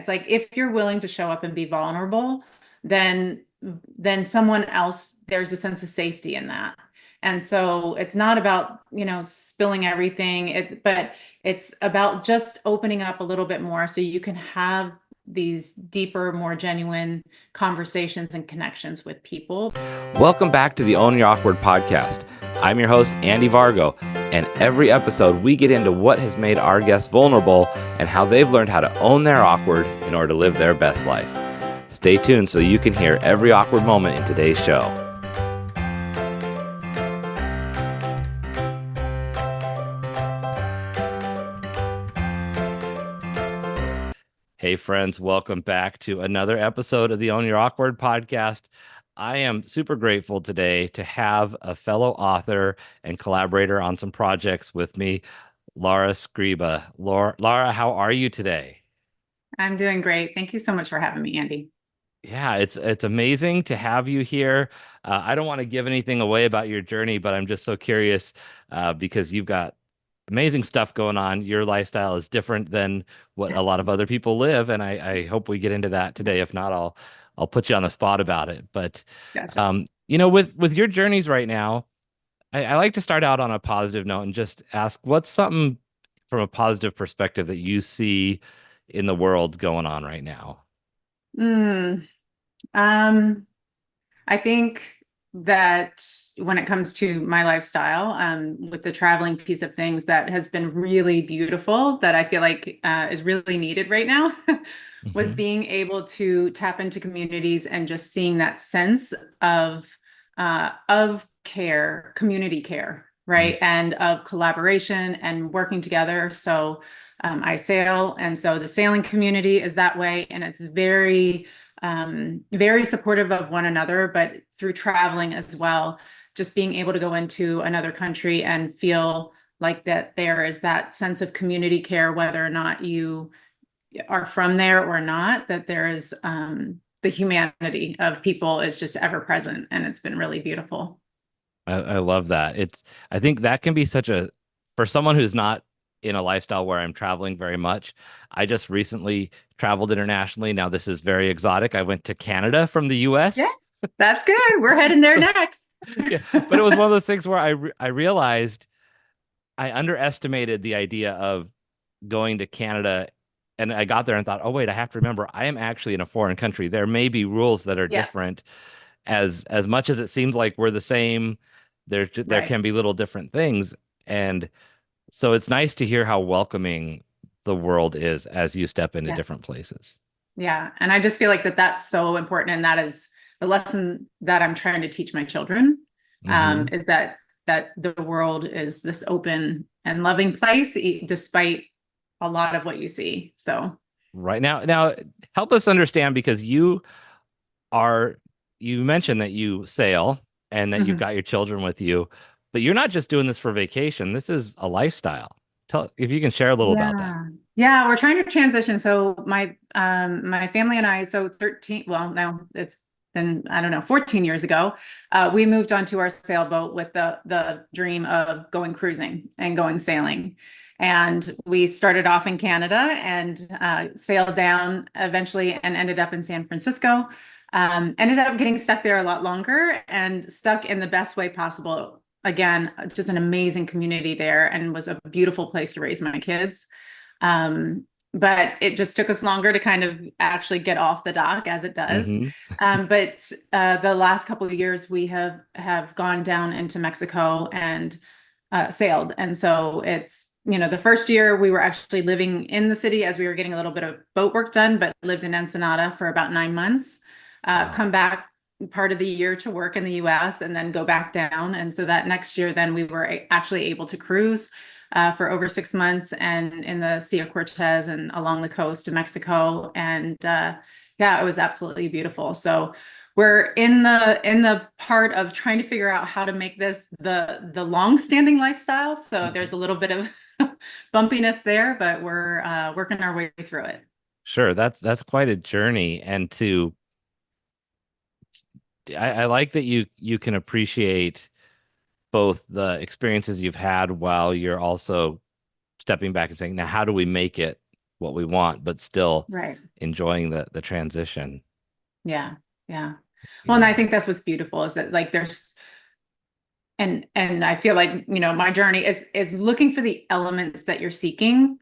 It's like if you're willing to show up and be vulnerable, then someone else, there's a sense of safety in that. And so it's not about, spilling everything, but it's about just opening up a little bit more so you can have these deeper, more genuine conversations and connections with people. Welcome back to the Own Your Awkward podcast. I'm your host, Andy Vargo, and every episode we get into what has made our guests vulnerable and how they've learned how to own their awkward in order to live their best life. Stay tuned so you can hear every awkward moment in today's show. Hey friends, welcome back to another episode of the Own Your Awkward podcast. I am super grateful today to have a fellow author and collaborator on some projects with me, Lara Scriba. Lara, how are you today? I'm doing great. Thank you so much for having me, Andy. Yeah, it's amazing to have you here. I don't want to give anything away about your journey, but I'm just so curious because you've got amazing stuff going on. Your lifestyle is different than what a lot of other people live, and I hope we get into that today. If not, I'll put you on the spot about it. But Gotcha. with your journeys right now, I like to start out on a positive note and just ask, what's something from a positive perspective that you see in the world going on right now? Mm, um, I think that when it comes to my lifestyle, with the traveling piece of things, that has been really beautiful, that I feel like is really needed right now, was Hmm. being able to tap into communities and just seeing that sense of care, community care, right, and of collaboration and working together. So I sail, and so the sailing community is that way, and it's very supportive of one another, but through traveling as well, just being able to go into another country and feel like that there is that sense of community care, whether or not you are from there or not, that there is the humanity of people is just ever present, and it's been really beautiful. I love that. I think that can be for someone who's not in a lifestyle where I'm traveling very much. I just recently traveled internationally. Now, this is very exotic. I went to Canada from the Yeah, US. that's good. We're heading there So, next. yeah, but it was one of those things where I realized I underestimated the idea of going to Canada. And I got there and thought, oh, wait, I have to remember I am actually in a foreign country. There may be rules that are Yeah, different. As much as it seems like we're the same, there right. can be little different things. And so it's nice to hear how welcoming the world is as you step into Yeah. different places. Yeah. And I just feel like that's so important. And that is the lesson that I'm trying to teach my children, Hmm. is that the world is this open and loving place, despite a lot of what you see. So Right now, help us understand because are, you mentioned that you sail and that you've mhm. got your children with you, but you're not just doing this for vacation. This is a lifestyle. Tell if you can share a little about that. Yeah. Yeah, we're trying to transition. So my family and I, so 13, well, now it's been, I don't know, 14 years ago, we moved onto our sailboat with the dream of going cruising and going sailing. And we started off in Canada and sailed down eventually and ended up in San Francisco. Ended up getting stuck there a lot longer and stuck in the best way possible. Again, just an amazing community there, and was a beautiful place to raise my kids. Um, but it just took us longer to kind of actually get off the dock, as it does. Hmm. But the last couple of years, we have gone down into Mexico and sailed, and so it's, the first year we were actually living in the city as we were getting a little bit of boat work done, but lived in Ensenada for about 9 months. Wow. Come back part of the year to work in the US and then go back down. And so that next year, then we were actually able to cruise for over 6 months and in the Sea of Cortez and along the coast of Mexico. And yeah, it was absolutely beautiful. So we're in the part of trying to figure out how to make this the long-standing lifestyle. So there's a little bit of bumpiness there, but we're working our way through it. Sure, that's quite a journey. And I like that you can appreciate both the experiences you've had while you're also stepping back and saying, now how do we make it what we want, but still Right. enjoying the transition. Yeah. Yeah. Well, and I Yeah. think that's what's beautiful is that like there's and I feel like, my journey is looking for the elements that you're seeking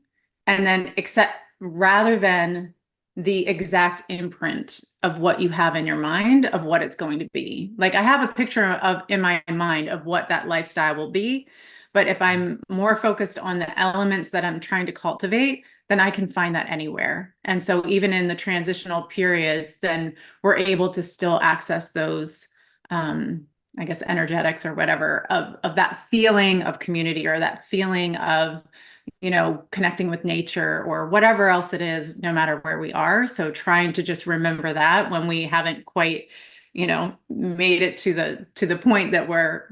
and then accept rather than the exact imprint of what you have in your mind of what it's going to be. Like I have a picture of in my mind of what that lifestyle will be, but if I'm more focused on the elements that I'm trying to cultivate, then I can find that anywhere. And so even in the transitional periods, then we're able to still access those I guess energetics or whatever of that feeling of community or that feeling of connecting with nature or whatever else it is, no matter where we are. So trying to just remember that when we haven't quite made it to the point that we're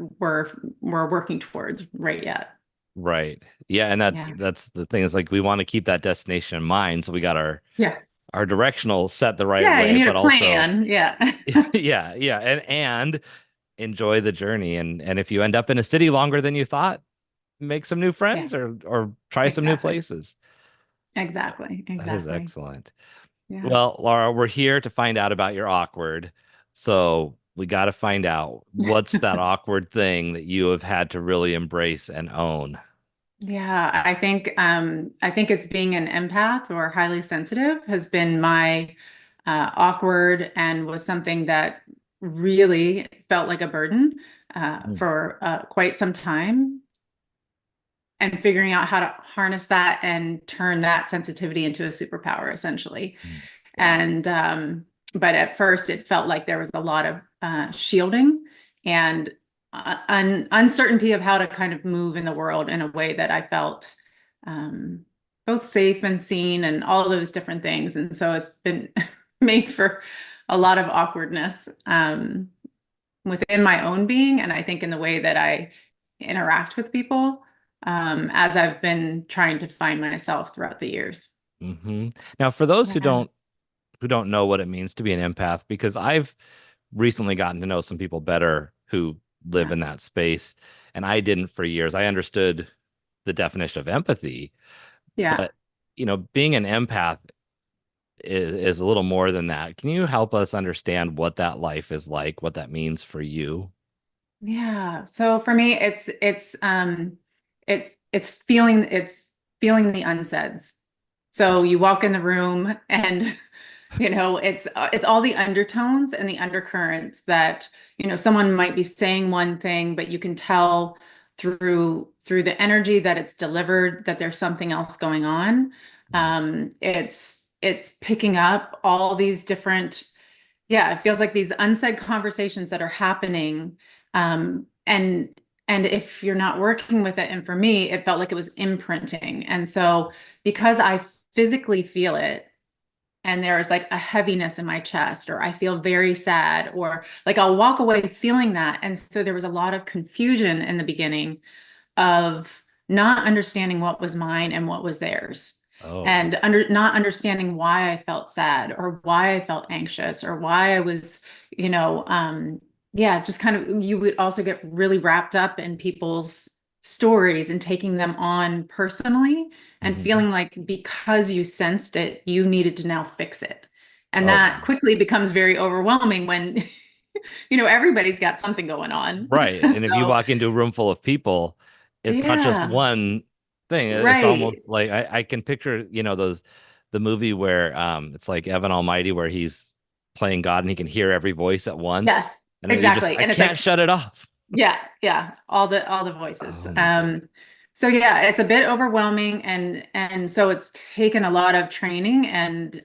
working towards right yet. Right. Yeah, and that's Yeah. that's the thing is like we want to keep that destination in mind, so we got Yeah. our directional set the right Yeah, you way, need a but also plan. Yeah. yeah, and enjoy the journey. And if you end up in a city longer than you thought, make some new Yeah, friends or try some new exactly. places. Exactly. That is Exactly. excellent. Yeah. Well, Laura, we're here to find out about your awkward. So we got to find out what's that awkward thing that you have had to really embrace and own. Yeah, I think it's being an empath or highly sensitive has been my awkward and was something that really felt like a burden Mm. for quite some time. And figuring out how to harness that and turn that sensitivity into a superpower, essentially. Mm. Wow. And but at first, it felt like there was a lot of shielding and uncertainty of how to kind of move in the world in a way that I felt um, both safe and seen, and all those different things. And so it's been made for a lot of awkwardness within my own being, and I think in the way that I interact with people as I've been trying to find myself throughout the years. Now, for those Yeah. who don't know what it means to be an empath, because I've recently gotten to know some people better who live Yeah. in that space, and I didn't for years. I understood the definition of empathy, Yeah. but being an empath is a little more than that. Can you help us understand what that life is like, what that means for you? Yeah. So for me, it's feeling the unsaids. So you walk in the room and it's all the undertones and the undercurrents that, someone might be saying one thing, but you can tell through the energy that it's delivered that there's something else going on. It's picking up all these different, yeah, it feels like these unsaid conversations that are happening. And if you're not working with it, and for me, it felt like it was imprinting. And so because I physically feel it, and there's like a heaviness in my chest, or I feel very sad, or like I'll walk away feeling that. And so there was a lot of confusion in the beginning of not understanding what was mine and what was theirs. Oh, And not understanding why I felt sad or why I felt anxious or why I was, yeah, just kind of, you would also get really wrapped up in people's stories and taking them on personally and mhm. feeling like because you sensed it, you needed to now fix it. And Oh, that quickly becomes very overwhelming when, everybody's got something going on. right. And if you So, walk into a room full of people, it's not just yeah, one thing. It's right. almost like I can picture, the movie where it's like Evan Almighty where he's playing God and he can hear every voice at once. Yes, And then exactly. I And it's can't like, shut it off. yeah, yeah, all the voices. Oh my goodness. So yeah, it's a bit overwhelming and so it's taken a lot of training and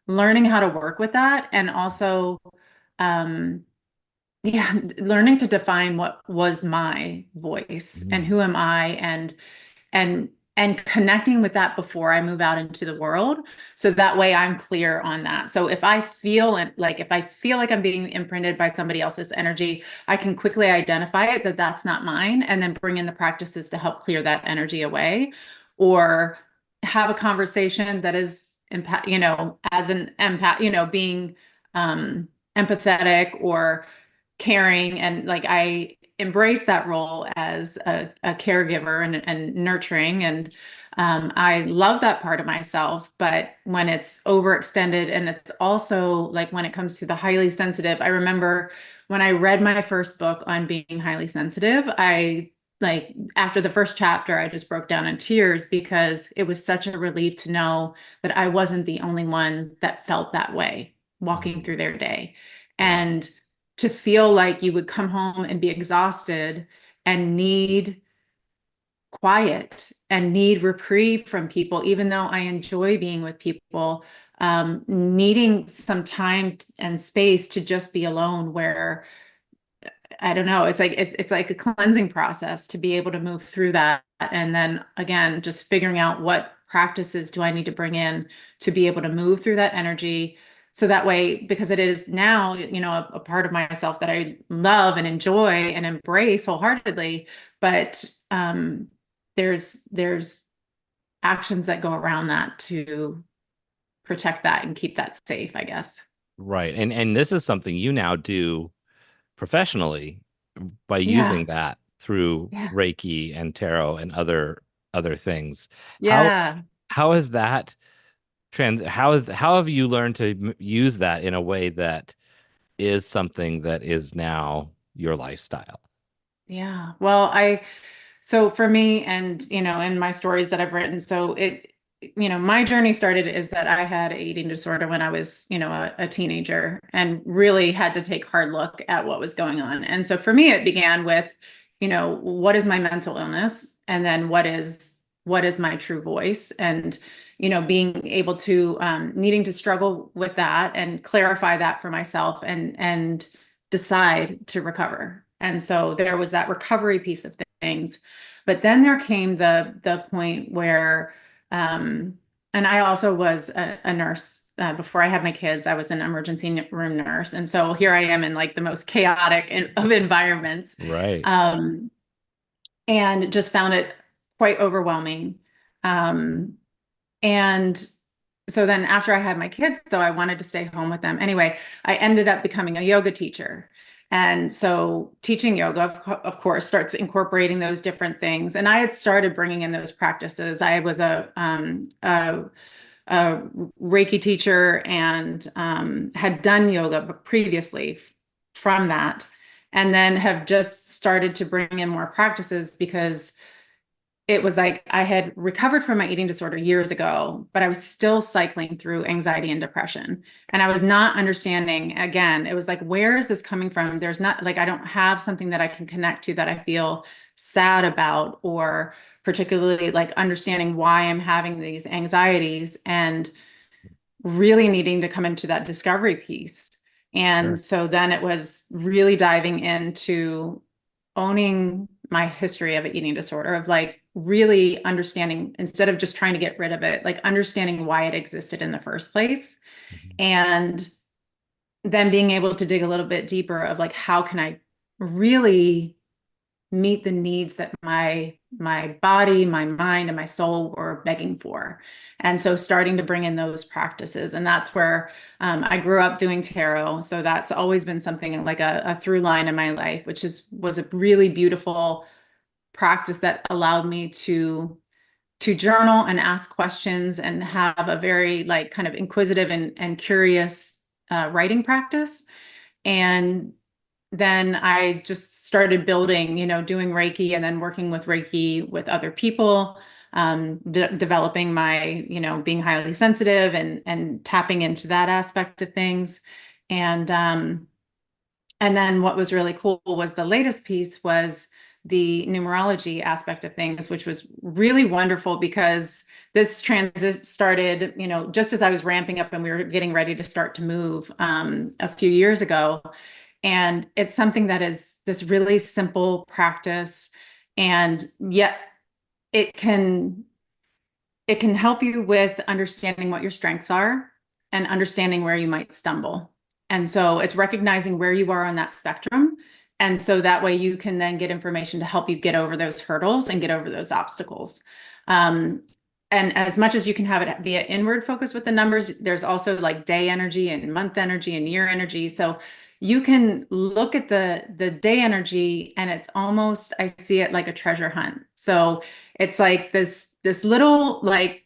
learning how to work with that and also um yeah, learning to define what was my voice and Mm. who am I and and connecting with that before I move out into the world. So that way I'm clear on that. So if I feel it, like if I feel like I'm being imprinted by somebody else's energy, I can quickly identify it that that's not mine and then bring in the practices to help clear that energy away or have a conversation that is empath, as an empath, being empathetic or caring and like I embrace that role as a caregiver and nurturing I love that part of myself, but when it's overextended, and it's also like when it comes to the highly sensitive, I remember when I read my first book on being highly sensitive, I like after the first chapter, I just broke down in tears because it was such a relief to know that I wasn't the only one that felt that way walking Mhm. through their day. Right. And to feel like you would come home and be exhausted and need quiet and need reprieve from people, even though I enjoy being with people, needing some time and space to just be alone where I don't know, it's like a cleansing process to be able to move through that. And then again, just figuring out what practices do I need to bring in to be able to move through that energy. So that way, because it is now, a part of myself that I love and enjoy and embrace wholeheartedly, but there's actions that go around that to protect that and keep that safe, I guess. Right. And this is something you now do professionally by using Yeah. that through Yeah. Reiki and tarot and other things. How Yeah. how is that how have you learned to use that in a way that is something that is now your lifestyle? Yeah. Well, so for me and, in my stories that I've written, so my journey started is that I had an eating disorder when I was, a teenager and really had to take a hard look at what was going on. And so for me, it began with, what is my mental illness? And then what is my true voice? And, being able to, needing to struggle with that and clarify that for myself and decide to recover. And so there was that recovery piece of things. But then there came the point where, and I also was a nurse before I had my kids. I was an emergency room nurse, and so here I am in like the most chaotic of environments, Right. um, and just found it quite overwhelming. Um, and so then after I had my kids, though, I wanted to stay home with them. Anyway, I ended up becoming a yoga teacher. And so teaching yoga, of course, starts incorporating those different things. And I had started bringing in those practices. I was a Reiki teacher and had done yoga previously from that. And then have just started to bring in more practices because it was like I had recovered from my eating disorder years ago, but I was still cycling through anxiety and depression. And I was not understanding, again, it was like, where is this coming from? There's not like, I don't have something that I can connect to that I feel sad about, or particularly like understanding why I'm having these anxieties and really needing to come into that discovery piece. And Sure. so then it was really diving into owning my history of an eating disorder, of like really understanding instead of just trying to get rid of it, like understanding why it existed in the first place. Mhm. And then being able to dig a little bit deeper of like, how can I really meet the needs that my body, my mind, and my soul were begging for. And so starting to bring in those practices. And that's where I grew up doing tarot. So that's always been something like a through line in my life, which was a really beautiful practice that allowed me to journal and ask questions and have a very like kind of inquisitive and curious writing practice. And then I just started building, doing Reiki and then working with Reiki with other people, developing my, being highly sensitive and tapping into that aspect of things. And and then what was really cool was the latest piece was the numerology aspect of things, which was really wonderful because this transit started, just as I was ramping up and we were getting ready to start to move a few years ago. And it's something that is this really simple practice, and yet it can it can help you with understanding what your strengths are and understanding where you might stumble. And so it's recognizing where you are on that spectrum. And so that way you can then get information to help you get over those hurdles and get over those obstacles. Um, and as much as you can have it be an inward focus with the numbers, there's also like day energy and month energy and year energy. So you can look at the day energy and it's almost, I see it like a treasure hunt. So it's like this little like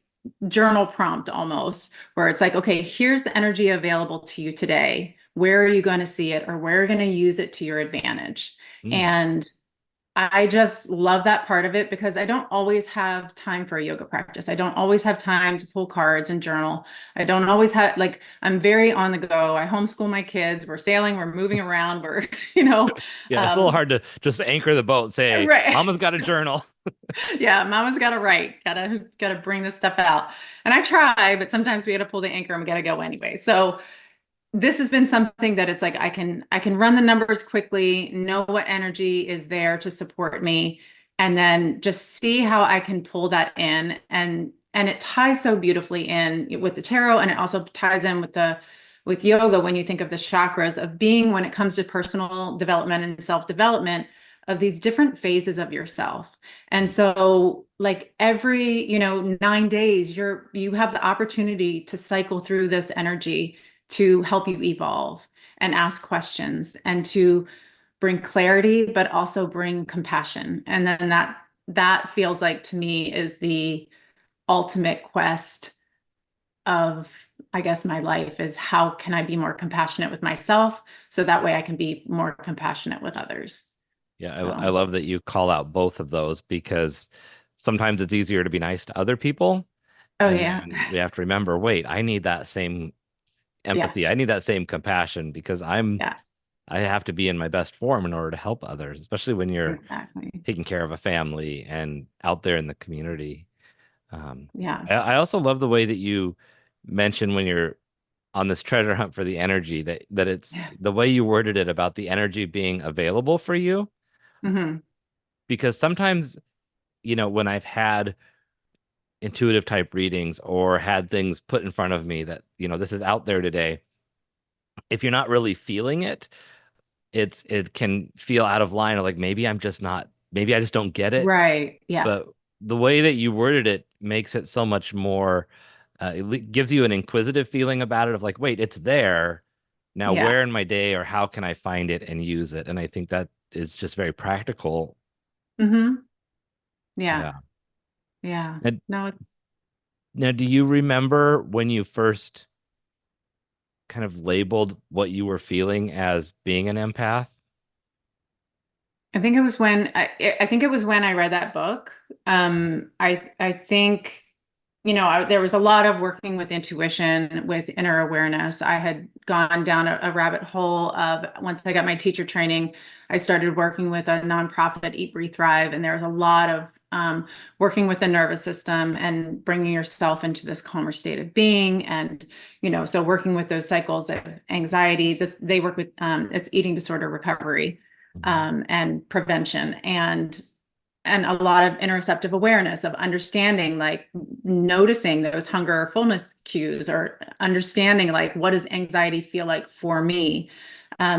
journal prompt almost, where it's like, okay, here's the energy available to you today. Where are you going to see it, or where are you going to use it to your advantage? Mm, And I just love that part of it because I don't always have time for a yoga practice. I don't always have time to pull cards and journal. I don't always have, like, I'm very on the go. I homeschool my kids. We're sailing, we're moving around, we're, yeah, it's a little um, hard to just anchor the boat and say, hey, right. mama's got a journal. Yeah, mama's got to write, gotta bring this stuff out. And I try, but sometimes we got to pull the anchor and we got to go anyway. So this has been something that it's like I can run the numbers quickly, know what energy is there to support me, and then just see how I can pull that in. And it ties so beautifully in with the tarot, and it also ties in with yoga when you think of the chakras of being, when it comes to personal development and self-development, of these different phases of yourself. And so like every 9 days you have the opportunity to cycle through this energy to help you evolve and ask questions and to bring clarity, but also bring compassion. And then that feels like to me is the ultimate quest of, I guess, my life, is how can I be more compassionate with myself so that way I can be more compassionate with others. Yeah, I So, love that you call out both of those because sometimes it's easier to be nice to other people. oh And yeah. then we have to remember, wait, I need that same Yeah. empathy. I need that same compassion because Yeah. I have to be in my best form in order to help others, especially when you're Exactly. taking care of a family and out there in the community. Um, Yeah. I also love the way that you mention when you're on this treasure hunt for the energy that it's Yeah. the way you worded it about the energy being available for you. Hmm. Because sometimes, when I've had intuitive type readings or had things put in front of me that, this is out there today, if you're not really feeling it, it can feel out of line, or like maybe I'm just not, maybe I just don't get it. Right. Yeah. But the way that you worded it makes it so much more, gives you an inquisitive feeling about it of like, wait, it's there. Now, Yeah. where in my day or how can I find it and use it? And I think that is just very practical. Hmm. Yeah. Yeah. Yeah. And No, it's now, do you remember when you first kind of labeled what you were feeling as being an empath? I think it was when I think it was when I read that book. I think, there was a lot of working with intuition, with inner awareness. I had gone down a rabbit hole of, once I got my teacher training, I started working with a nonprofit, Eat, Breathe, Thrive, and there was a lot of working with the nervous system and bringing yourself into this calmer state of being, and so working with those cycles of anxiety. They work with it's eating disorder recovery Mhm. and prevention, and a lot of interoceptive awareness of understanding, like noticing those hunger or fullness cues, or understanding like what does anxiety feel like for me.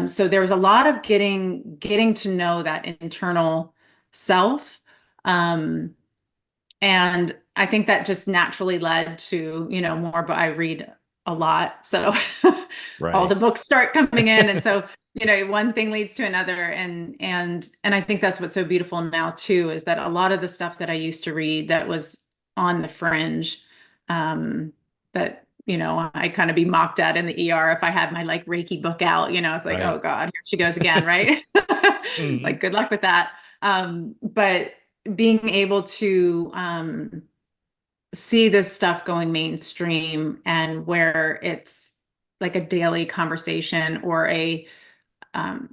So there was a lot of getting to know that internal self. Um, and I think that just naturally led to, more, but I read a lot. So all the Right. books start coming in. And so, one thing leads to another. And I think that's what's so beautiful now too, is that a lot of the stuff that I used to read that was on the fringe, that, I'd kind of be mocked at in the ER if I had my like Reiki book out, it's like, Right. oh God, here she goes again, right? Mhm. Like, good luck with that. But being able to see this stuff going mainstream, and where it's like a daily conversation, or um,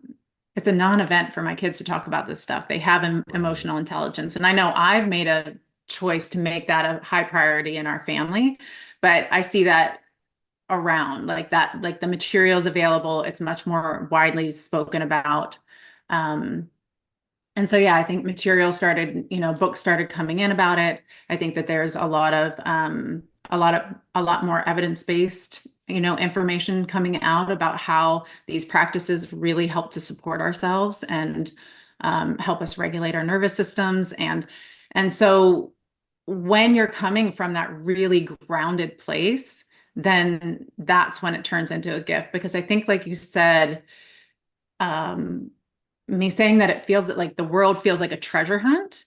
it's a non-event for my kids to talk about this stuff. They have Right. emotional intelligence, and I know I've made a choice to make that a high priority in our family, but I see that around like that, like the materials available, it's much more widely spoken about. Um, and so, yeah, I think material started, books started coming in about it. I think that there's a lot more evidence-based, information coming out about how these practices really help to support ourselves, and help us regulate our nervous systems. And so when you're coming from that really grounded place, then that's when it turns into a gift. Because I think, like you said, um, me saying that it feels that like the world feels like a treasure hunt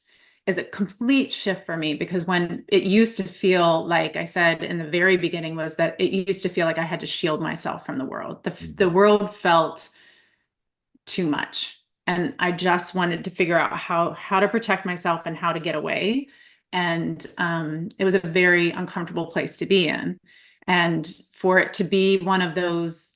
is a complete shift for me, because when it used to feel, like I said in the very beginning, was that it used to feel like I had to shield myself from the world. The world felt too much. And I just wanted to figure out how to protect myself and how to get away. And it was a very uncomfortable place to be in. And for it to be one of those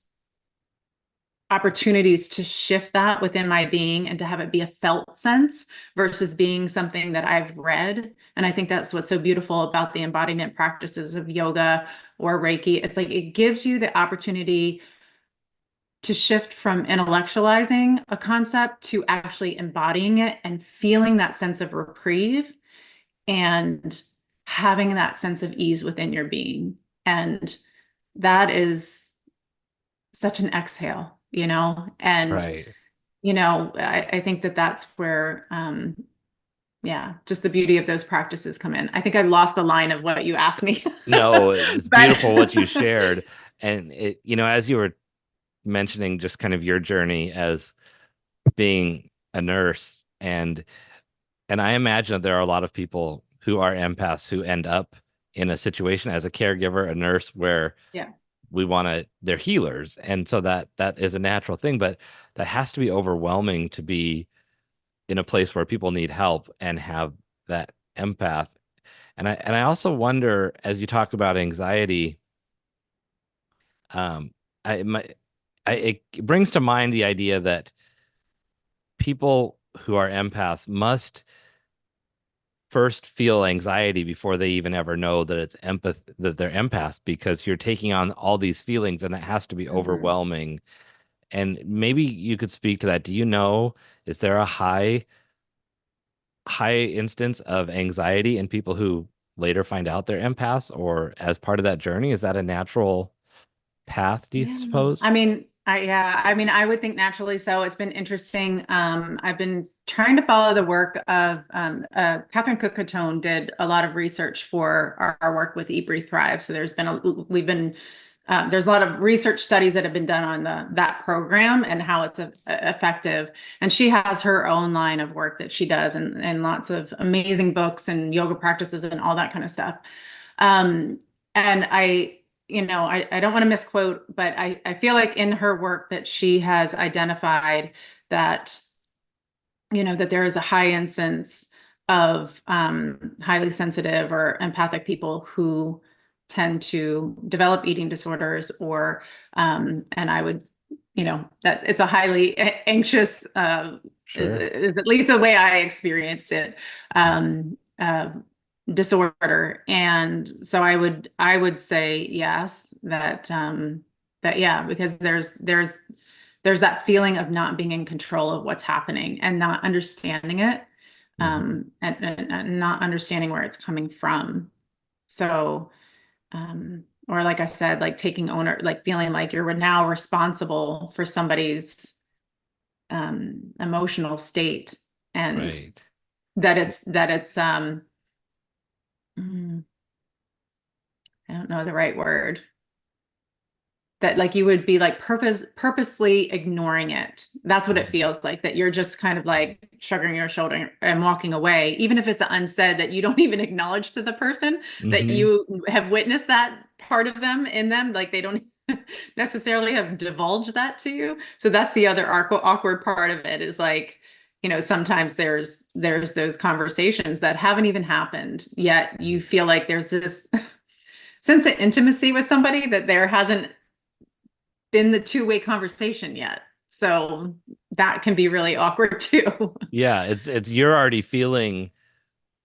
opportunities to shift that within my being and to have it be a felt sense versus being something that I've read. And I think that's what's so beautiful about the embodiment practices of yoga or Reiki. It's like it gives you the opportunity to shift from intellectualizing a concept to actually embodying it and feeling that sense of reprieve and having that sense of ease within your being. And that is such an exhale, and, Right. I think that that's where, yeah, just the beauty of those practices come in. I think I lost the line of what you asked me, No, it's but beautiful what you shared. And as you were mentioning just kind of your journey as being a nurse, and I imagine that there are a lot of people who are empaths who end up in a situation as a caregiver, a nurse, where yeah. they're healers. And so that is a natural thing, but that has to be overwhelming to be in a place where people need help and have that empath. And I also wonder, as you talk about anxiety, um, it brings to mind the idea that people who are empaths must first feel anxiety before they even ever know that that they're empaths, because you're taking on all these feelings and that has to be Mhm. overwhelming. And maybe you could speak to that. Do you know, is there a high instance of anxiety in people who later find out they're empaths, or as part of that journey? Is that a natural path, do you Yeah. suppose? I mean, I would think naturally so. It's been interesting. I've been trying to follow the work of Catherine Cook-Catone did a lot of research for our work with Eat, Breathe, Thrive. So we've been there's a lot of research studies that have been done on that program and how it's effective. And she has her own line of work that she does, and lots of amazing books and yoga practices and all that kind of stuff. Um, and I don't want to misquote, but I feel like in her work that she has identified that, that there is a high instance of highly sensitive or empathic people who tend to develop eating disorders, or, and I would, that it's a highly anxious, Sure. is at least the way I experienced it. Um, uh, Disorder. And so I would say yes, that yeah, because there's that feeling of not being in control of what's happening and not understanding it, Mhm. and not understanding where it's coming from. So, or like I said, like taking owner, like feeling like you're now responsible for somebody's emotional state, and Right. that it's mm, I don't know the right word, that like you would be like purposely ignoring it. That's what it Mhm. feels like, that you're just kind of like shrugging your shoulder and walking away, even if it's unsaid, that you don't even acknowledge to the person that Mhm. you have witnessed that part of them in them, like they don't necessarily have divulged that to you. So that's the other awkward part of it, is like, sometimes there's those conversations that haven't even happened yet. You feel like there's this sense of intimacy with somebody that there hasn't been the two-way conversation yet. So that can be really awkward too. Yeah, it's you're already feeling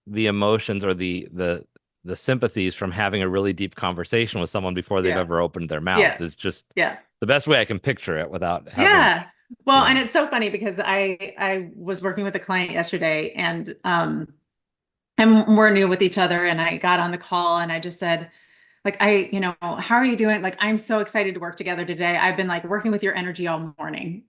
the emotions or the sympathies from having a really deep conversation with someone before they've Yeah. ever opened their mouth. Yeah. Is just Yeah. the best way I can picture it without having, Yeah. Well, yeah. and it's so funny because I was working with a client yesterday, and we're new with each other, and I got on the call and I just said, like, how are you doing? Like, I'm so excited to work together today. I've been like working with your energy all morning.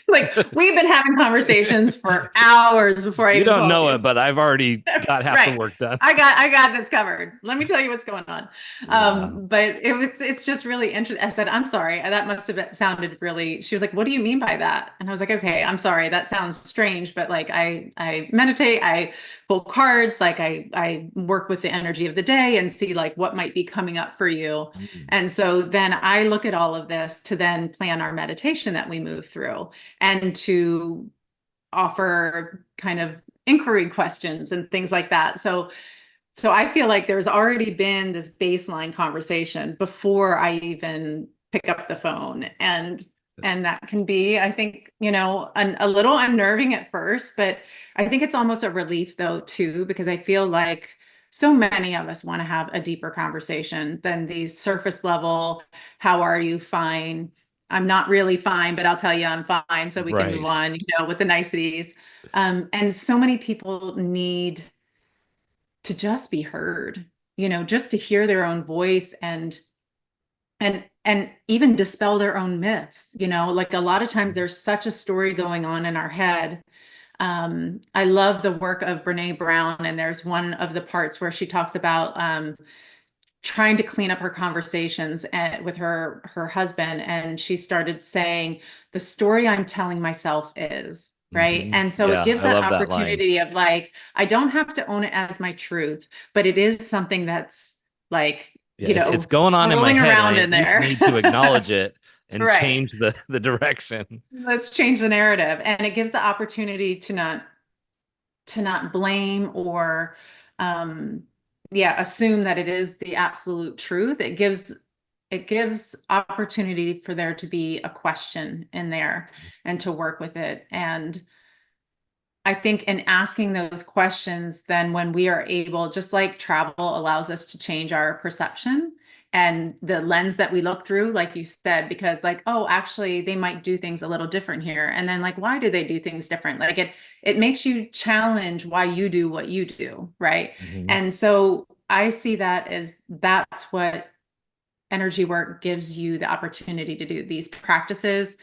Like we've been having conversations for hours before I You even don't called know it, you. but I've already got half the Right. work done. I got this covered. Let me tell you what's going on. Wow. But it's just really interesting. I said, I'm sorry. That must have sounded really, she was like, what do you mean by that? And I was like, okay, I'm sorry. That sounds strange, but like I meditate, I pull cards, like I work with the energy of the day and see like what might be coming up for you. Mm. And so then I look at all of this to then plan our meditation that we move through and to offer kind of inquiry questions and things like that. So I feel like there's already been this baseline conversation before I even pick up the phone. And that can be, I think, a little unnerving at first, but I think it's almost a relief though too, because I feel like so many of us want to have a deeper conversation than the surface level, how are you? Fine. I'm not really fine, but I'll tell you I'm fine so we can move Right. on, with the niceties. And so many people need to just be heard, just to hear their own voice and even dispel their own myths, like a lot of times there's such a story going on in our head. I love the work of Brene Brown, and there's one of the parts where she talks about trying to clean up her conversations with her husband, and she started saying, the story I'm telling myself is right. And so it Yeah, gives I that love that line. opportunity of like, I don't have to own it as my truth, but it is something that's like, Yeah, it's going on in my swirling head, and I around at in least there. need to acknowledge it and Right. change the direction. Let's change the narrative, and it gives the opportunity to not blame or um yeah, assume that it is the absolute truth. It gives opportunity for there to be a question in there and to work with it. And I think in asking those questions, then when we are able, just like travel allows us to change our perception and the lens that we look through, like you said, because like, oh, actually, they might do things a little different here. And then like, why do they do things different? Like it makes you challenge why you do what you do, right? Hmm. And so I see that as that's what energy work gives you the opportunity to do these practices.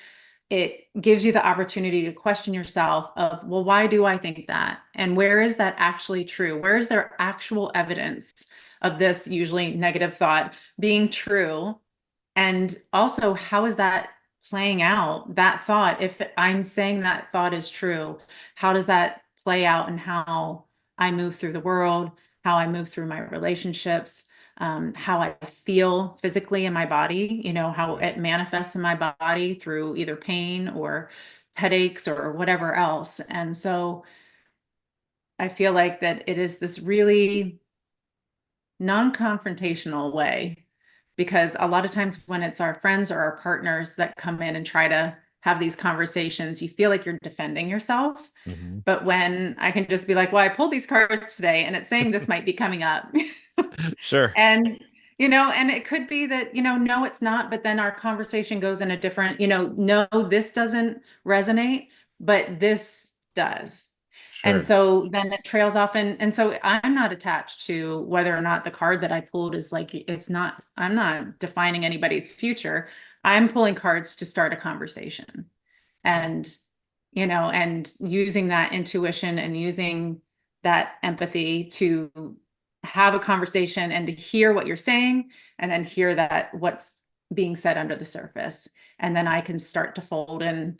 It gives you the opportunity to question yourself of, well, why do I think that? And where is that actually true? Where is there actual evidence of this usually negative thought being true? And also, how is that playing out? That thought, if I'm saying that thought is true, how does that play out in how I move through the world, how I move through my relationships, how I feel physically in my body, how Right. it manifests in my body through either pain or headaches or whatever else. And so I feel like that it is this really non-confrontational way, because a lot of times when it's our friends or our partners that come in and try to have these conversations, you feel like you're defending yourself. Hmm. But when I can just be like, well, I pulled these cards today and it's saying this might be coming up. Sure. And and it could be that, no, it's not, but then our conversation goes in a different, no, this doesn't resonate, but this does. And Sure. so then it trails off, and so I'm not attached to whether or not the card that I pulled is like, I'm not defining anybody's future. I'm pulling cards to start a conversation. Right. And and using that intuition and using that empathy to have a conversation and to hear what you're saying, and then hear that what's being said under the surface. And then I can start to fold in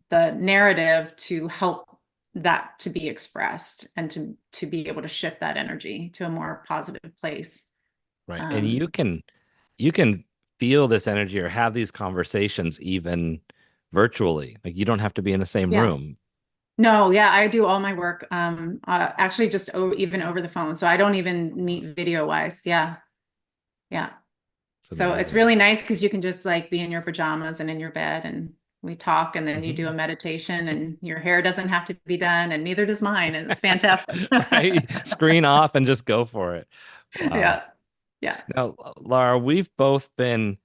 the narrative to help that to be expressed and to be able to shift that energy to a more positive place. Right. And um you can feel this energy or have these conversations even virtually. Like you don't have to be in the same yeah. room. No, yeah, I do all my work actually just even over the phone, so I don't even meet video wise. Yeah. Yeah. It's So it's amazing. really nice because you can just like be in your pajamas and in your bed, and we talk, and then you do a Hmm. meditation, and your hair doesn't have to be done and neither does mine, and it's fantastic. Right? Screen off and just go for it. Wow. Yeah. Yeah. Now, Laura, we've both been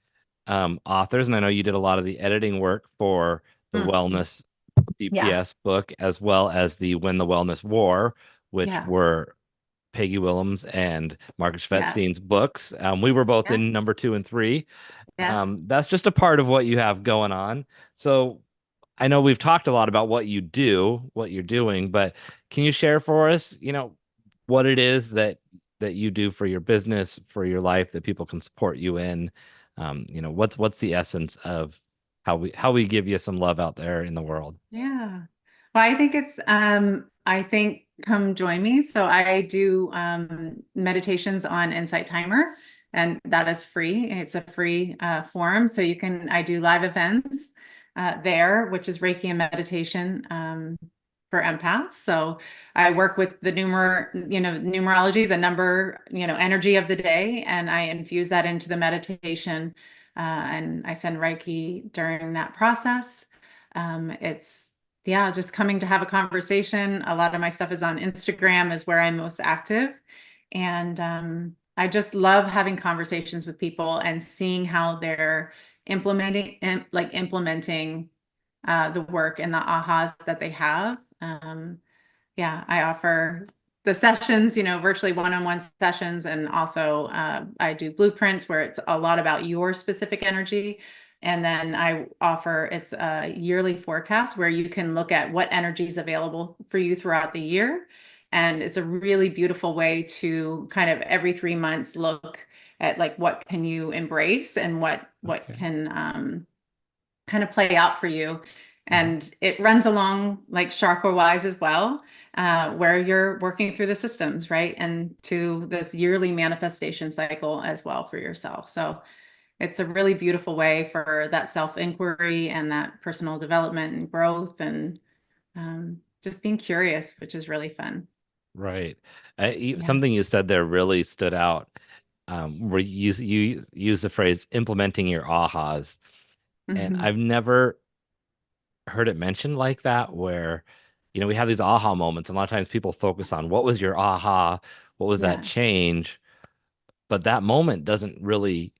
authors, and I know you did a lot of the editing work for the Mm. Wellness Yeah. DPS book, as well as the When the Wellness War, which Yeah. were Peggy Willems and Margaret Yes. Schvetstein's books. We were both Yeah. in number two and three. Yes. That's just a part of what you have going on. So I know we've talked a lot about what you do, what you're doing, but can you share for us, what it is that you do for your business, for your life, that people can support you in? What's the essence of how we give you some love out there in the world? Yeah. Well, I think I think come join me. So I do meditations on Insight Timer, and that is free. It's a free forum. So I do live events there, which is Reiki and meditation for empaths. So I work with the numerology, the number, energy of the day, and I infuse that into the meditation. And I send Reiki during that process. It's yeah, just coming to have a conversation. A lot of my stuff is on Instagram is where I'm most active. And I just love having conversations with people and seeing how they're implementing the work and the ahas that they have. Yeah, I offer the sessions, virtually one-on-one sessions. And also I do blueprints where it's a lot about your specific energy. And then it's a yearly forecast where you can look at what energy is available for you throughout the year. And it's a really beautiful way to kind of every 3 months look at like what can you embrace and what Okay. can kind of play out for you. And it runs along like chakra wise as well, where you're working through the systems, right? And to this yearly manifestation cycle as well for yourself. So it's a really beautiful way for that self inquiry and that personal development and growth and just being curious, which is really fun. Right. Yeah. Something you said there really stood out, where you use the phrase implementing your ahas. And Hmm. I've never heard it mentioned like that, where, we have these aha moments. And a lot of times people focus on what was your aha, what was that Yeah. change, but that moment doesn't really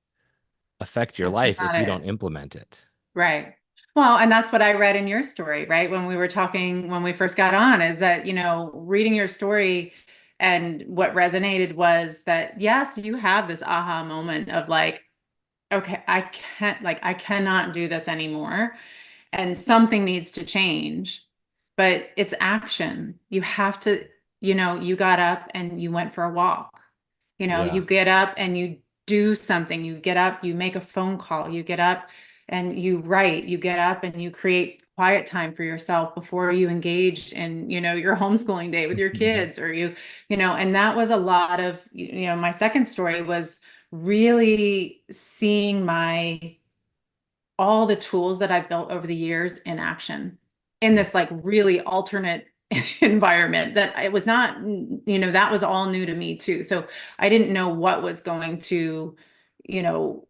affect your That's life not if you it. don't implement it. Right. Well, and that's what I read in your story, right? When we were talking, when we first got on, is that, reading your story and what resonated was that, yes, you have this aha moment of like, okay, I cannot do this anymore. And something needs to change, but it's action. You have to, you got up and you went for a walk. You Yeah. get up and you do something. You get up, you make a phone call, you get up and you write, you get up and you create quiet time for yourself before you engage in, your homeschooling day with your Mhm. kids or and that was a lot of, my second story was really seeing all the tools that I've built over the years in action in Yeah. this like really alternate environment that it was not, that was all new to me too. So I didn't know what was going to,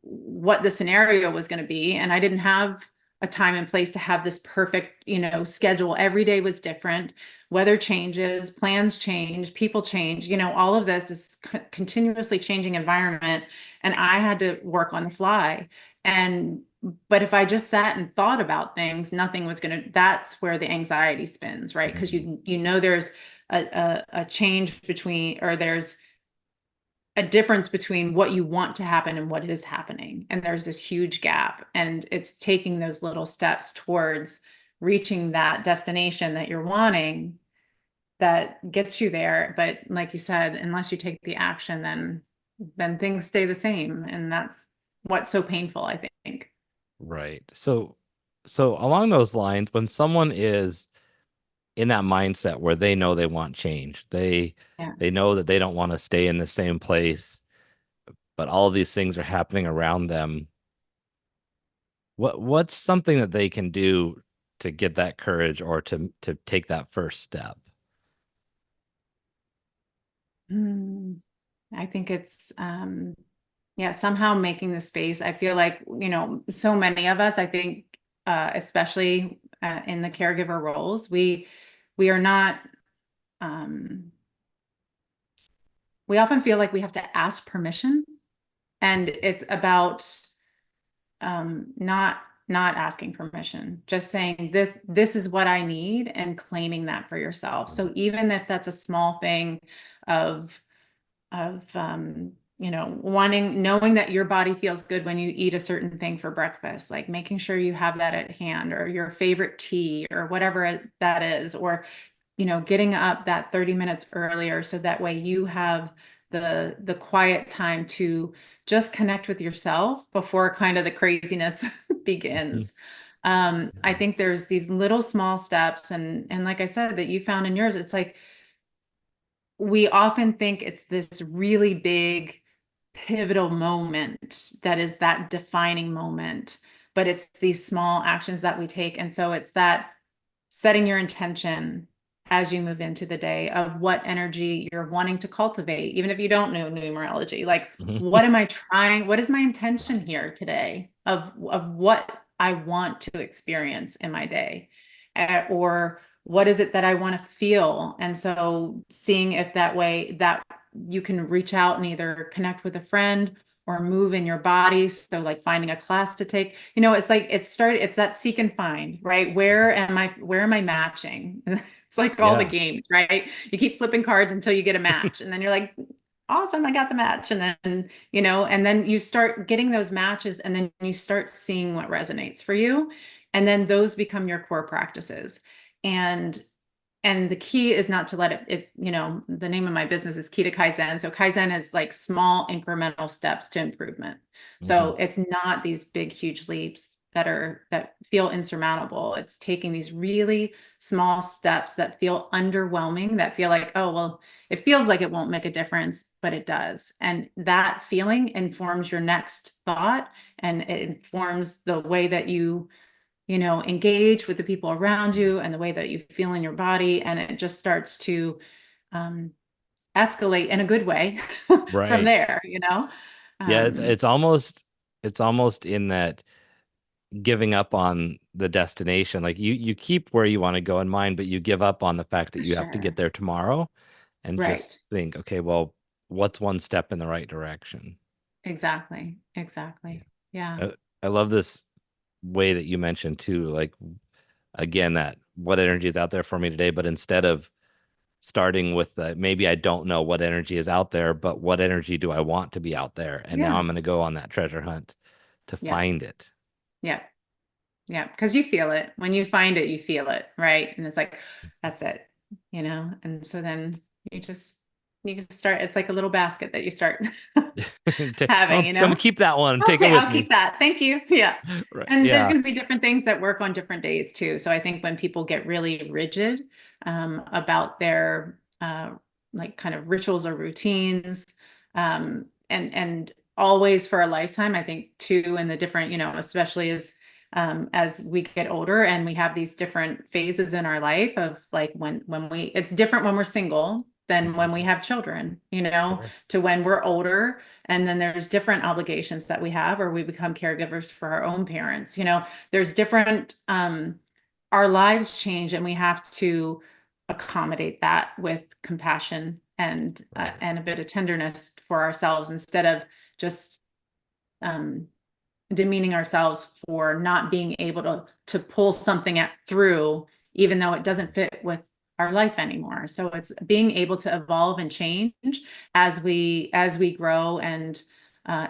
what the scenario was going to be. And I didn't have a time and place to have this perfect, schedule. Every day was different. Weather changes, plans change, people change, all of this is continuously changing environment. And I had to work on the fly. And but if I just sat and thought about things, nothing was going to, that's where the anxiety spins, right? Because Mhm. there's a change between, or there's a difference between what you want to happen and what is happening. And there's this huge gap. And it's taking those little steps towards reaching that destination that you're wanting that gets you there. But like you said, unless you take the action, then things stay the same. And that's what's so painful, I think. Right. So along those lines, when someone is in that mindset where they know they want change, Yeah. they know that they don't want to stay in the same place, but all of these things are happening around them. What's something that they can do to get that courage or to take that first step? Mm, I think it's yeah, somehow making the space. I feel like, so many of us, I think especially in the caregiver roles, we are not um we often feel like we have to ask permission, and it's about not asking permission, just saying this is what I need and claiming that for yourself. So even if that's a small thing of knowing that your body feels good when you eat a certain thing for breakfast, like making sure you have that at hand, or your favorite tea or whatever that is, or, getting up that 30 minutes earlier so that way you have the quiet time to just connect with yourself before kind of the craziness begins. I think there's these little small steps, and like I said, that you found in yours, it's like we often think it's this really big pivotal moment that is that defining moment, but it's these small actions that we take. And so it's that setting your intention as you move into the day of what energy you're wanting to cultivate, even if you don't know numerology. Like, Mhm. what am I trying? What is my intention here today of what I want to experience in my day? Or what is it that I want to feel? And so seeing if that way that you can reach out and either connect with a friend or move in your body. So like finding a class to take, it's like it's that seek and find, right? Where am I matching? It's like all the Yeah. games, right? You keep flipping cards until you get a match. And then you're like, awesome, I got the match. And then, and then you start getting those matches, and then you start seeing what resonates for you. And then those become your core practices. And the key is not to let the name of my business is Key to Kaizen. So Kaizen is like small incremental steps to improvement. Mhm. So it's not these big, huge leaps that feel insurmountable. It's taking these really small steps that feel underwhelming, that feel like, oh, well, it feels like it won't make a difference, but it does. And that feeling informs your next thought, and it informs the way that you engage with the people around you and the way that you feel in your body. And it just starts to um, escalate in a good way from Right. there. Yeah, it's Um, it's almost in that giving up on the destination. Like you keep where you want to go in mind, but you give up on the fact that for you have to get sure. there tomorrow and just Right. think, okay, well, what's one step in the right direction? Exactly. Yeah. Exactly. Yeah. I love this way that you mentioned too, like again, that what energy is out there for me today, but instead of starting with the maybe I don't know what energy is out there, but what energy do I want to be out there? And now Yeah. I'm going to go on that treasure hunt to Yeah. find it. Yeah. Yeah. Because you feel it. When you find it, you feel it. Right. And it's like, that's it. And so then you just, you can start, it's like a little basket that you start having, I'm gonna keep that one. Take it with I'll keep me. that. Thank you. Yeah. Right. And there's Yeah. going to be different things that work on different days too. So I think when people get really rigid about their like kind of rituals or routines, and always for a lifetime, I think too, in the different, especially as we get older and we have these different phases in our life of like it's different when we're single than when we Mhm. have children, Sure. to when we're older. And then there's different obligations that we have, or we become caregivers for our own parents. There's different, our lives change, and we have to accommodate that with compassion Right. and a bit of tenderness for ourselves, instead of just um, demeaning ourselves for not being able to pull something through, even though it doesn't fit with our life anymore. So it's being able to evolve and change as we grow and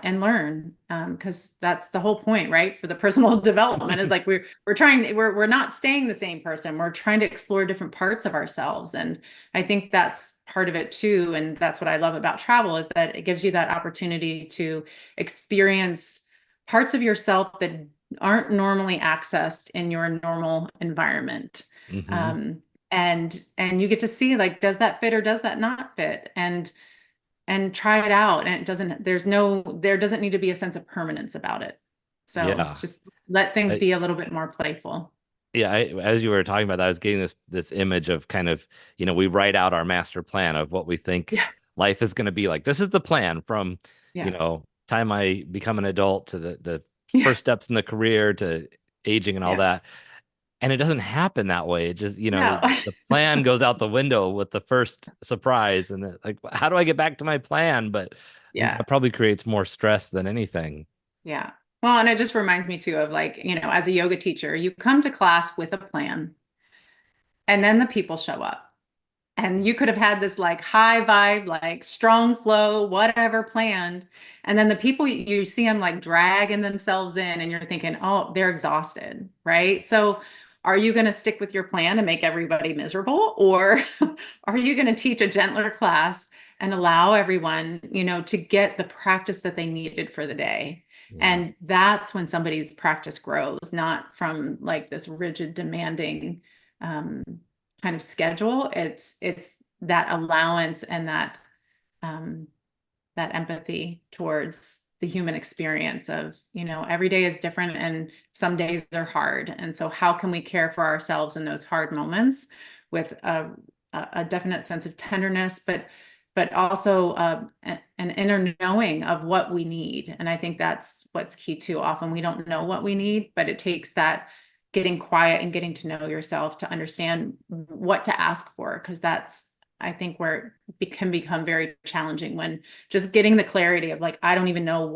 learn, because that's the whole point, right? For the personal development is like we're not staying the same person. We're trying to explore different parts of ourselves, and I think that's part of it too. And that's what I love about travel, is that it gives you that opportunity to experience parts of yourself that aren't normally accessed in your normal environment. Hmm. Um, and you get to see, like, does that fit or does that not fit? And try it out. And there doesn't need to be a sense of permanence about it. So it's Yeah. just let things I, be a little bit more playful. yeah. As you were talking about that, I was getting this image of kind of, we write out our master plan of what we think Yeah. life is going to be like. This is the plan from, Yeah. time I become an adult to the Yeah. first steps in the career to aging and all Yeah. that. And it doesn't happen that way. It just, No. the plan goes out the window with the first surprise. And like, how do I get back to my plan? But I think Yeah. that probably creates more stress than anything. Yeah. Well, and it just reminds me too of, like, as a yoga teacher, you come to class with a plan, and then the people show up. And you could have had this like high vibe, like strong flow, whatever planned. And then the people you see them like dragging themselves in, and you're thinking, oh, they're exhausted, right? So are you going to stick with your plan and make everybody miserable? Or are you going to teach a gentler class and allow everyone, to get the practice that they needed for the day? Yeah. And that's when somebody's practice grows, not from like this rigid, demanding, um, kind of schedule. It's that allowance and um, that empathy towards the human experience of, every day is different and some days are hard. And so how can we care for ourselves in those hard moments with a definite sense of tenderness, but also an inner knowing of what we need. And I think that's what's key too. Often we don't know what we need, but it takes that getting quiet and getting to know yourself to understand what to ask for, because that's, I think, where it can become very challenging, when just getting the clarity of like, I don't even know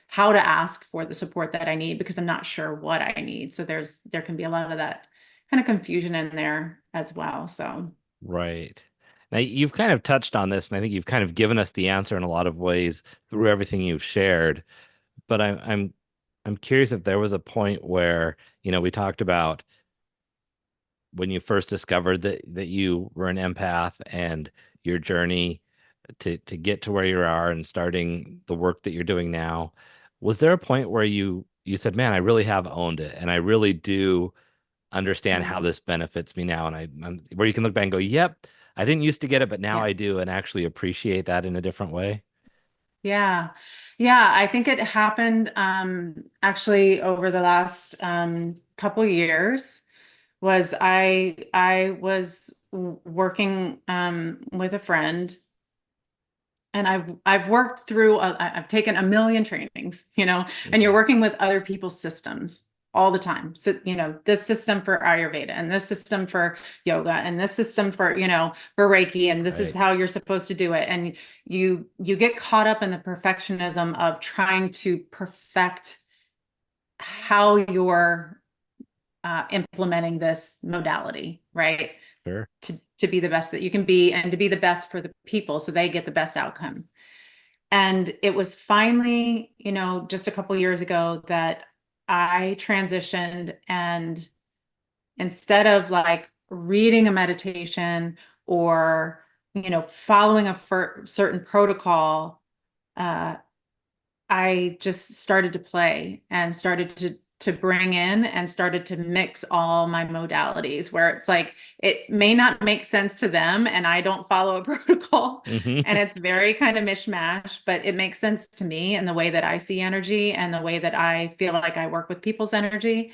how to ask for the support that I need because I'm not sure what I need. So there can be a lot of that kind of confusion in there as well. So Right. Now you've kind of touched on this, and I think you've kind of given us the answer in a lot of ways through everything you've shared. But I'm curious if there was a point where, we talked about when you first discovered that you were an empath and your journey to get to where you are and starting the work that you're doing now. Was there a point where you said, "Man, I really have owned it, and I really do understand how yeah, this benefits me now," and where you can look back and go, "Yep, I didn't used to get it, but now yeah, I do, and actually appreciate that in a different way." yeah, yeah. I think it happened actually over the last couple years. I was working with a friend, and I've worked through I've taken a million trainings, and you're Mhm. working with other people's systems all the time. So, this system for Ayurveda, and this system for yoga, and this system for, for Reiki, and this is Right. how you're supposed to do it. And you get caught up in the perfectionism of trying to perfect how you're implementing this modality, right? Sure. To be the best that you can be, and to be the best for the people so they get the best outcome. And it was finally, just a couple years ago that I transitioned, and instead of like reading a meditation or, following a certain protocol, uh, I just started to play and started to bring in and started to mix all my modalities, where it's like it may not make sense to them and I don't follow a protocol, Hmm. and it's very kind of mishmash, but it makes sense to me and the way that I see energy and the way that I feel like I work with people's energy,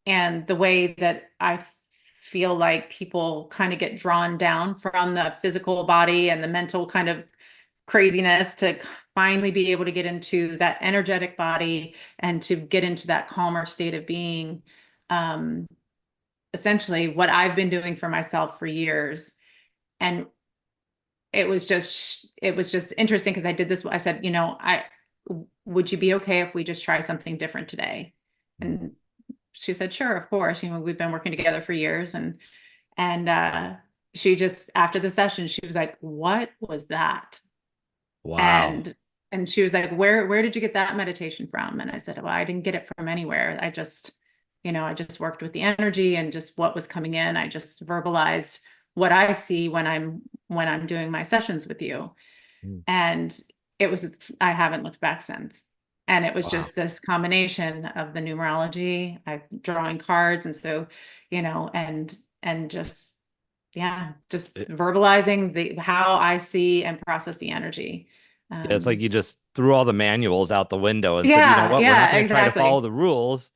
and the way that I feel like people kind of get drawn down from the physical body and the mental kind of craziness to finally be able to get into that energetic body and to get into that calmer state of being. Um, Essentially, what I've been doing for myself for years. And it was just interesting because I did this. I said, I would you be okay if we just try something different today? And she said, sure, of course. We've been working together for years, and she just, after the session, she was like, what was that? Wow. And she was like, where did you get that meditation from? And I said, well, I didn't get it from anywhere. I just worked with the energy and just what was coming in. I just verbalized what I see when I'm doing my sessions with you. Mm. And I haven't looked back since. And it was Wow. just this combination of the numerology, I'm drawing cards. And so, and just, yeah, just It, verbalizing how I see and process the energy. yeah, it's like Um, you just threw all the manuals out the window and said, "You know yeah, what? We're not yeah, going to try to follow exactly. the rules."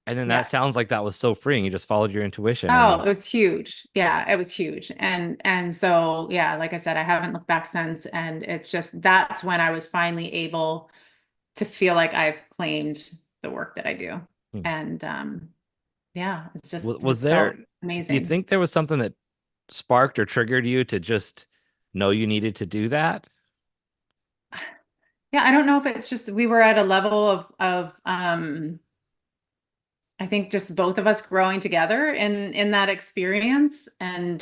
And then that Yeah. sounds like that was so freeing. You just followed your intuition and Oh, then it was huge. Yeah, it was huge. And so, yeah, like I said, I haven't looked back since. And it's just, that's when I was finally able to feel like I've claimed the work that I do. hmm. And yeah, it's just Was has there, felt do you amazing. think there was something that sparked or triggered you to just know you needed to do that? Yeah, I don't know if it's just we were at a level of I think just both of us growing together in that experience and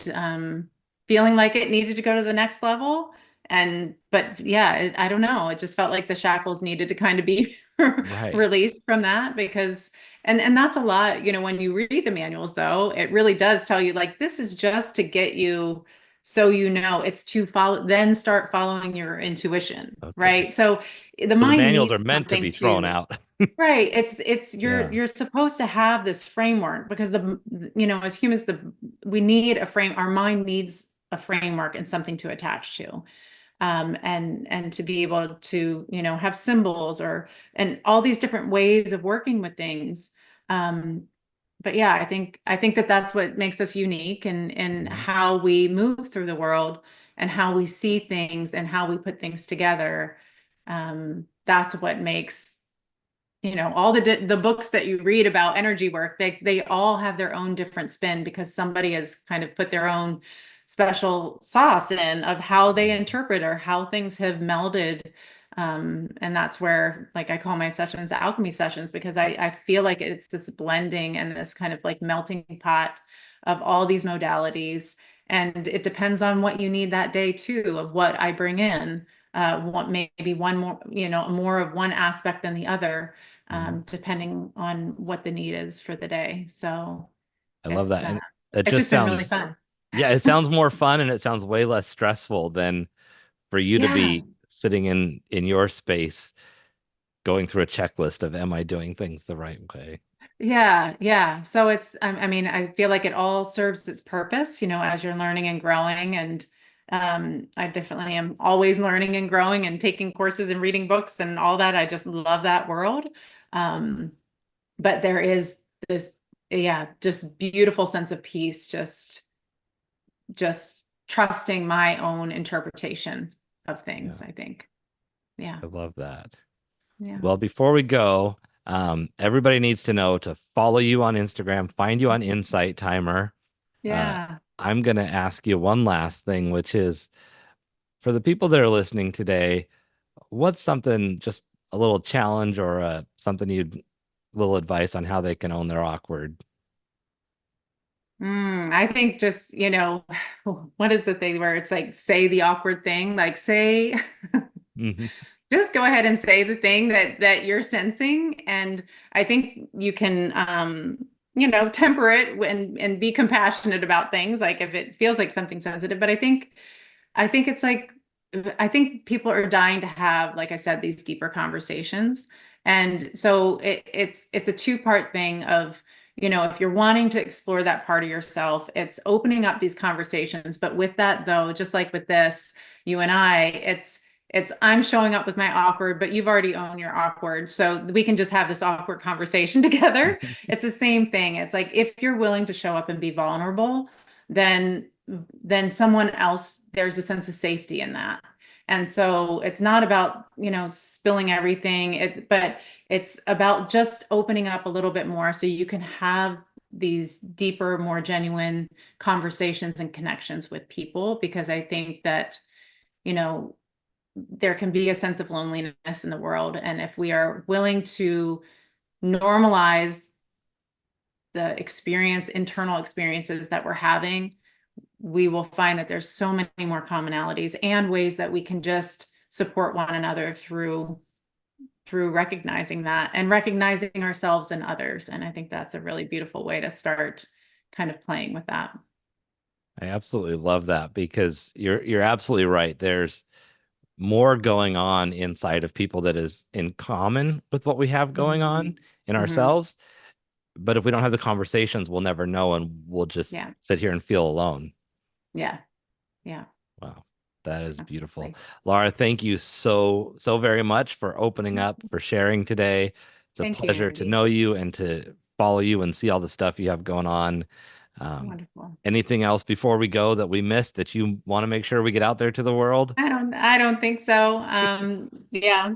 feeling like it needed to go to the next level. And but yeah, I don't know. It just felt like the shackles needed to kind of be Right. released from that because and that's a lot, you know, when you read the manuals though, it really does tell you like this is just to get you so you know it's to follow then start following your intuition, Okay. right? So the So the mind manuals are needs meant to something be thrown to out. right. It's Yeah. you're supposed to have this framework because the you know as humans we need a frame our mind needs a framework and something to attach to and to be able to you know have symbols or and all these different ways of working with things um but yeah I think that that's what makes us unique and Mhm. how we move through the world and how we see things and how we put things together that's what makes you know all the books that you read about energy work they all have their own different spin because somebody has kind of put their own special sauce in of how they Mhm. interpret or how things have melded and that's where like I call my sessions alchemy sessions because I feel like it's this blending and this kind of like melting pot of all these modalities and it depends on what you need that day too of what I bring in what maybe one more you know more of one aspect than the other Mhm. depending on what the need is for the day. So I love it's that. And it it's just just been really sounds, fun. yeah, it sounds more fun and it sounds way less stressful than for you to Yeah. be sitting in your space going through a checklist of am I doing things the right way? Yeah, yeah. So it's, I mean, I feel like it all serves its purpose, you know, as you're learning and growing. And I definitely am always learning and growing and taking courses and reading books and all that. I just love that world. Um, but there is this, yeah, just beautiful sense of peace, just trusting my own interpretation of things, Yeah, I think. Yeah. I love that. Yeah. Well, before we go, everybody needs to know to follow you on Instagram, find you on Insight Timer. Uh, Yeah. I'm going to ask you one last thing, which is for the people that are listening today, what's something, just a little challenge or something little advice on how they can own their awkward? I think just, you know, what is the thing where it's like say the awkward thing, like say Hmm. just go ahead and say the thing that you're sensing and I think you can you know, temper it and be compassionate about things like if it feels like something sensitive, but I think it's like I think people are dying to have, like I said, these deeper conversations. And so it's a two-part thing of, you know, if you're wanting to explore that part of yourself, it's opening up these conversations. But with that though, just like with this, you and I, it's I'm showing up with my awkward, but you've already owned your awkward. So we can just have this awkward conversation together. It's the same thing. It's like if you're willing to show up and be vulnerable, then someone else there's a sense of safety in that and so it's not about you know spilling everything but it's about just opening up a little bit more so you can have these deeper more genuine conversations and connections with people because I think that you know there can be a sense of loneliness in the world and if we are willing to normalize the internal experiences that we're having we will find that there's so many more commonalities and ways that we can just support one another through recognizing that and recognizing ourselves and others. And I think that's a really beautiful way to start kind of playing with that. I absolutely love that because you're absolutely right. There's more going on inside of people that is in common with what we have going Mhm. on in Mhm. ourselves. But if we don't have the conversations, we'll never know and we'll just Yeah. sit here and feel alone. Yeah. Yeah. Wow. That is beautiful. Absolutely. Laura, thank you so very much for opening up, for sharing today. It's a Thank you, pleasure to Andy. know you and to follow you and see all the stuff you have going on. Um, Wonderful. Anything else before we go that we missed that you want to make sure we get out there to the world? I don't think so. Yeah,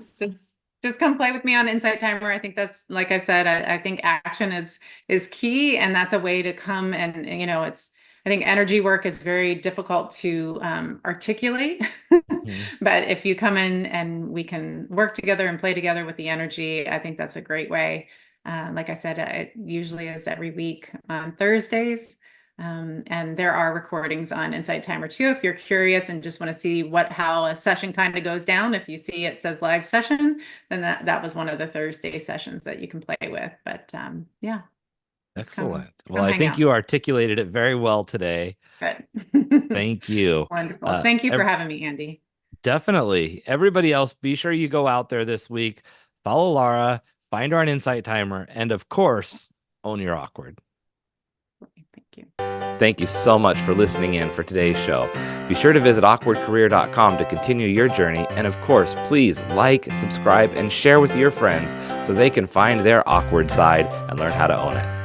just come play with me on Insight Timer. I think that's like I said, I think action is key and that's a way to come and you know, I think energy work is very difficult to articulate. Mhm. But if you come in and we can work together and play together with the energy, I think that's a great way Like I said, it usually is every week on Thursdays. And there are recordings on Insight Timer too. If you're curious and just want to see how a session kind of goes down, if you see it says live session, then that was one of the Thursday sessions that you can play with. But yeah, just Excellent. Well, come I hang think out. you articulated it very well today. Good. Thank you. Wonderful. Thank you for having me, Andy. Definitely. Everybody else, be sure you go out there this week, follow Lara, find her on Insight Timer, and of course, own your awkward. Thank you. Thank you so much for listening in for today's show. Be sure to visit awkwardcareer.com to continue your journey. And of course, please like, subscribe, and share with your friends so they can find their awkward side and learn how to own it.